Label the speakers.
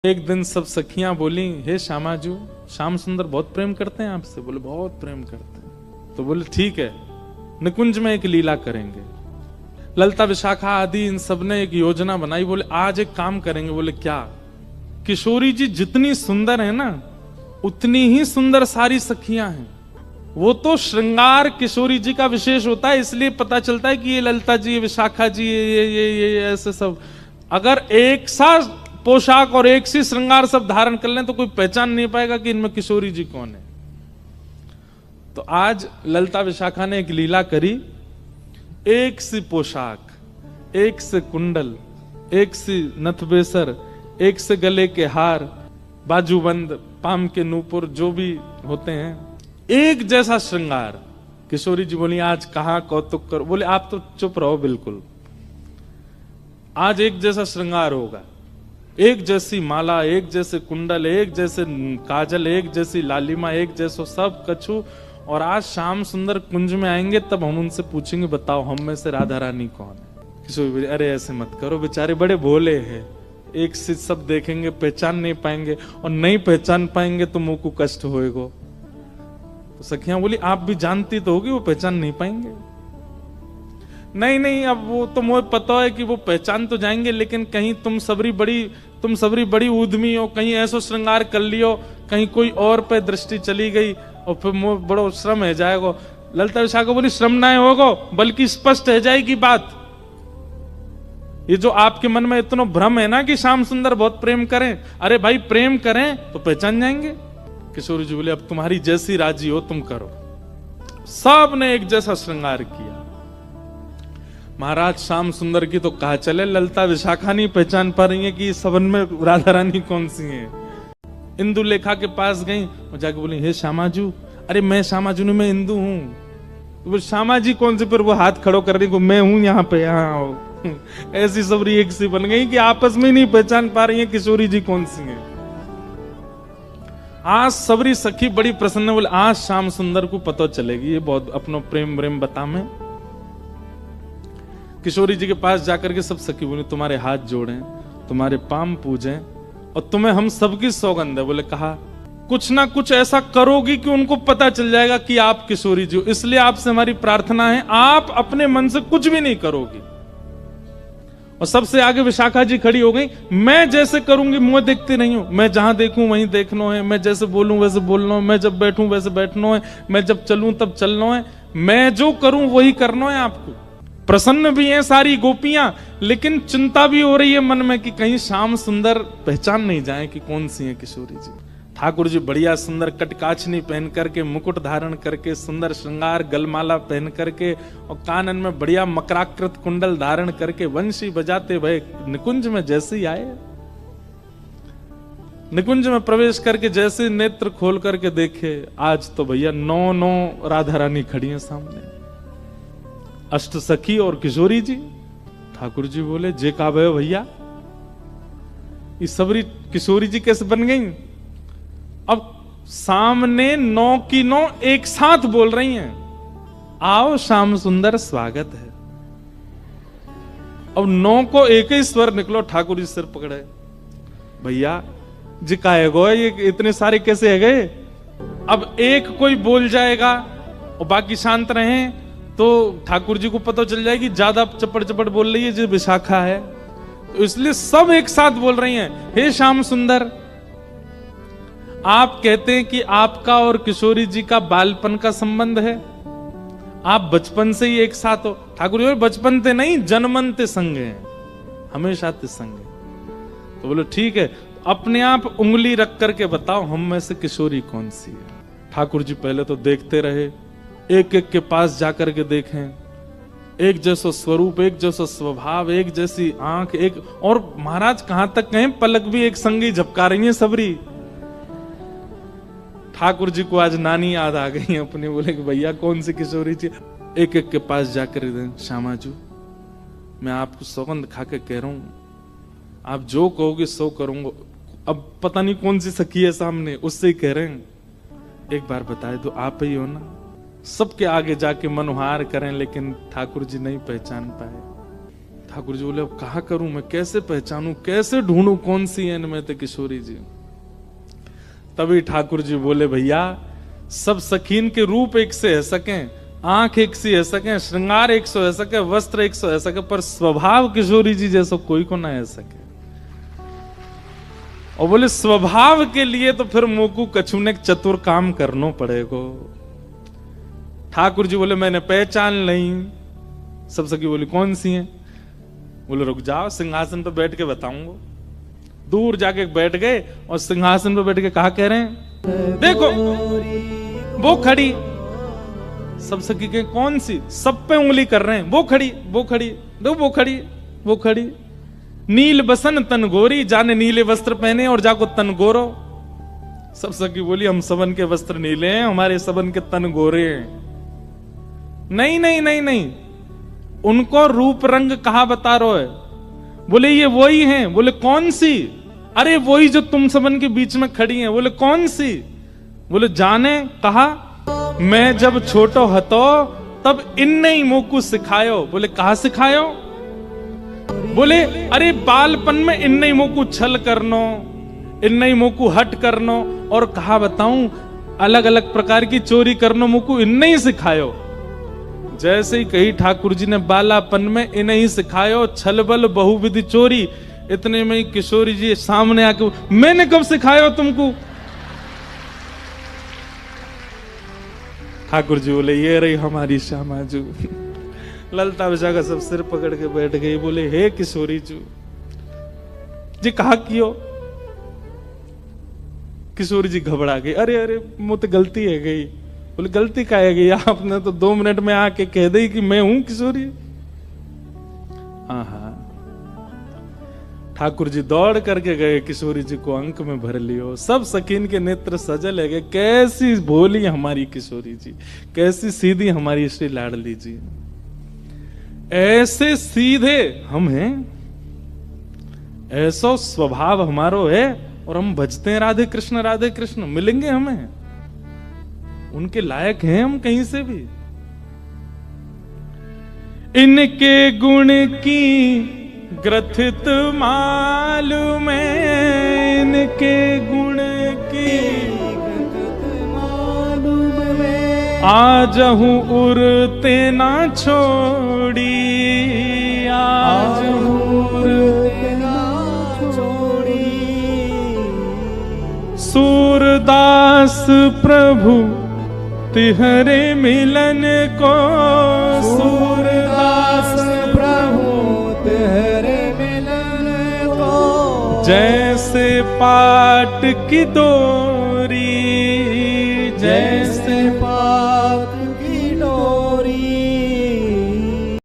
Speaker 1: एक दिन सब सखियां बोली, हे श्यामाजू, श्याम सुंदर बहुत प्रेम करते हैं आपसे। बोले बहुत प्रेम करते हैं। तो बोले ठीक है, निकुंज में एक लीला करेंगे। ललता विशाखा आदि इन सब ने एक योजना बनाई। बोले आज एक काम करेंगे। बोले क्या? किशोरी जी जितनी सुंदर है ना, उतनी ही सुंदर सारी सखियां हैं। वो तो श्रृंगार किशोरी जी का विशेष होता है, इसलिए पता चलता है कि ये ललता जी, ये विशाखा जी, ये ऐसे सब। अगर एक सा पोशाक और एक सी श्रृंगार सब धारण कर लें तो कोई पहचान नहीं पाएगा कि इनमें किशोरी जी कौन है। तो आज ललता विशाखा ने एक लीला करी। एक सी पोशाक, एक से कुंडल, एक सी नथबेसर, एक से गले के हार, बाजूबंद, पाम के नूपुर जो भी होते हैं, एक जैसा श्रृंगार। किशोरी जी बोली आज कहां कौतुक कर। बोले आप तो चुप रहो बिल्कुल, आज एक जैसा श्रृंगार होगा। एक जैसी माला, एक जैसे कुंडल, एक जैसे काजल, एक जैसी लालिमा, एक जैसो सब कछु। और आज श्याम सुंदर कुंज में आएंगे तब हम उनसे पूछेंगे बताओ हम में से राधा रानी कौन है। किशोरी, अरे ऐसे मत करो, बेचारे बड़े भोले हैं। एक से सब देखेंगे पहचान नहीं पाएंगे, और नहीं पहचान पाएंगे तो मुंह को कष्ट होएगा। तो सखियां बोली आप भी जानती तो होगी वो पहचान नहीं पाएंगे। नहीं, अब वो तो मुझे पता है कि वो पहचान तो जाएंगे, लेकिन कहीं तुम सबरी बड़ी उद्यमी हो, कहीं ऐसा श्रृंगार कर लियो, कहीं कोई और पे दृष्टि चली गई और फिर मुझे बड़ो श्रम है जाएगा। ललता विशाखा बोली श्रम ना होगा, बल्कि स्पष्ट है जाएगी बात। ये जो आपके मन में इतना भ्रम है ना कि श्याम सुंदर बहुत प्रेम करें, अरे भाई प्रेम करें तो पहचान जाएंगे। किशोरी जी बोले अब तुम्हारी जैसी राजी हो तुम करो। सब ने एक जैसा श्रृंगार किया। महाराज श्याम सुंदर की तो कहा चले, ललता विशाखा नहीं पहचान पा रही है कि सबन में राधा रानी कौन सी है। इंदु लेखा के पास गई और जाके बोली हे श्यामाजू। अरे मैं श्यामाजू नहीं, मैं इंदु हूं। तो बोले श्यामा जी कौन से? फिर वो हाथ खड़ो कर रही को, मैं हूं यहाँ पे, यहाँ आओ। ऐसी सबरी एक सी बन गई कि आपस में नहीं पहचान पा रही है किशोरी जी कौन सी है। आज सबरी सखी बड़ी प्रसन्न। बोले आज श्याम सुंदर को पता चलेगी, ये बहुत अपनो प्रेम प्रेम बता में। किशोरी जी के पास जाकर के सब सखी बोली तुम्हारे हाथ जोड़ें, तुम्हारे पाम पूजें, और तुम्हें हम सबकी सौगंध है। बोले कहा कुछ ना कुछ ऐसा करोगी कि उनको पता चल जाएगा कि आप किशोरी जी हो। इसलिए आपसे हमारी प्रार्थना है, आप अपने मन से कुछ भी नहीं करोगी। और सबसे आगे विशाखा जी खड़ी हो गई। मैं जैसे करूंगी मुंह देखते नहीं हूं, मैं जहां देखूं वहीं देखना है, मैं जैसे बोलूं वैसे बोलना है, मैं जब बैठूं वैसे बैठना है, मैं जब चलूं तब चलना है, मैं जो करूं वही करना है आपको। प्रसन्न भी हैं सारी गोपियां, लेकिन चिंता भी हो रही है मन में कि कहीं श्याम सुंदर पहचान नहीं जाए कि कौन सी है किशोरी जी। ठाकुर जी बढ़िया सुंदर कटकाचनी पहन करके, मुकुट धारण करके, सुंदर श्रृंगार गलमाला पहन करके, और कानन में बढ़िया मकराकृत कुंडल धारण करके वंशी बजाते भय निकुंज में जैसे ही आए। निकुंज में प्रवेश करके जैसे नेत्र खोल करके देखे, आज तो भैया 9 राधा रानी खड़ी है सामने, अष्ट सखी और किशोरी जी। ठाकुर जी बोले जे का भैया ये सबरी किशोरी जी कैसे बन गई? अब सामने 9 की 9 एक साथ बोल रही हैं, आओ श्याम सुंदर स्वागत है। अब 9 को एक ही स्वर निकलो। ठाकुर जी सिर पकड़े, भैया जी का है गो, ये इतने सारे कैसे है गए? अब एक कोई बोल जाएगा और बाकी शांत रहे तो ठाकुर जी को पता चल जाएगी ज्यादा चपड़ बोल रही है जो विशाखा है। तो इसलिए सब एक साथ बोल रही हैं, हे श्याम सुंदर, आप कहते हैं कि आपका और किशोरी जी का बालपन का संबंध है, आप बचपन से ही एक साथ हो। ठाकुर जी बचपन से नहीं, जन्मन ते संग हैं, हमेशा ते संग है। तो बोलो ठीक है, अपने आप उंगली रख करके बताओ हम में से किशोरी कौन सी है। ठाकुर जी पहले तो देखते रहे, एक एक के पास जाकर के देखें, एक जैसा स्वरूप, एक जैसा स्वभाव, एक जैसी आंख, एक और महाराज कहां तक कहें पलक भी एक संगी झपका रही है सबरी। ठाकुर जी को आज नानी याद आ गई अपने। बोले कि भैया कौन सी किशोरी जी? एक एक के पास जाकर श्यामाजू मैं आपको सौगंध खा के कह रहा हूं, आप जो कहोगे सो करूंगा। अब पता नहीं कौन सी सखी है सामने, उससे ही कह रहे हैं, एक बार बताए तो आप ही हो ना। सबके आगे जाके मनोहार करें, लेकिन ठाकुर जी नहीं पहचान पाए। ठाकुर जी बोले अब कहा करूं मैं, कैसे पहचानूं, कैसे ढूंढूं कौन सी है इनमें तो किशोरी जी। तभी ठाकुर जी बोले भैया सब सखीन के रूप एक से है सके, आंख एक सी है सके, श्रृंगार एक सौ है सके, वस्त्र एक सौ है सके, पर स्वभाव किशोरी जी जैसा कोई को ना है सके। और बोले स्वभाव के लिए तो फिर मोकू कछुने चतुर काम करनो पड़ेगो। ठाकुर जी बोले मैंने पहचान नहीं। सब सखी बोली कौन सी हैं? बोले रुक जाओ सिंहासन पर बैठ के बताऊंगा। दूर जाके बैठ गए और सिंहासन पर बैठ के कहा कह रहे हैं देखो वो खड़ी। सब सखी के कौन सी? सब पे उंगली कर रहे हैं, वो खड़ी वो खड़ी, दो वो खड़ी वो खड़ी। नील बसन तन गोरी, जाने नीले वस्त्र पहने और जाको तन गोरो। सब सखी बोली हम सबन के वस्त्र नीले हैं, हमारे सबन के तन गोरे हैं। नहीं नहीं नहीं नहीं, उनको रूप रंग कहा बता रहे है? बोले ये वही हैं। बोले कौन सी? अरे वही जो तुम सबन के बीच में खड़ी हैं। बोले कौन सी? बोले जाने कहा मैं जब छोटो हतो तब इनने ही मोकू सिखायो। बोले कहा सिखायो? बोले अरे बालपन में इनने ही मोकू छल करनो, इनने ही मोकू हट करनो, और कहा बताऊं अलग अलग प्रकार की चोरी करनो मोकू इनने ही सिखायो। जैसे ही कही ठाकुर जी ने बालापन में इन्हें ही सिखायो छल बल बहुविधि चोरी। इतने में ही किशोरी जी सामने आके मैंने कब सिखायो तुमको? ठाकुर जी बोले ये रही हमारी श्यामा जू। ललता विशाखा सब सिर पकड़ के बैठ गई। बोले हे किशोरी जू जी कहा कियो? किशोरी जी घबरा गई। अरे अरे मुझे गलती है गई। बोले गलती का है गई? आपने तो 2 मिनट में आके कह दी कि मैं हूं किशोरी। हाँ ठाकुर जी दौड़ करके गए, किशोरी जी को अंक में भर लियो। सब सकीन के नेत्र सजल है। कैसी भोली हमारी किशोरी जी, कैसी सीधी हमारी श्री लाडली जी। ऐसे सीधे हम हैं, ऐसा स्वभाव हमारो है, और हम भजते हैं राधे कृष्ण राधे कृष्ण। मिलेंगे हमें, उनके लायक हैं हम कहीं से भी। इनके गुण की ग्रथित मालूम है, इनके गुण की मालूम है। आजहूं उरते ना छोड़ी, आजहूं उरते ना छोड़ी। सूरदास प्रभु तिहरे मिलन को, सूरदास प्रभु तिहरे मिलन को। जैसे पाट की डोरी,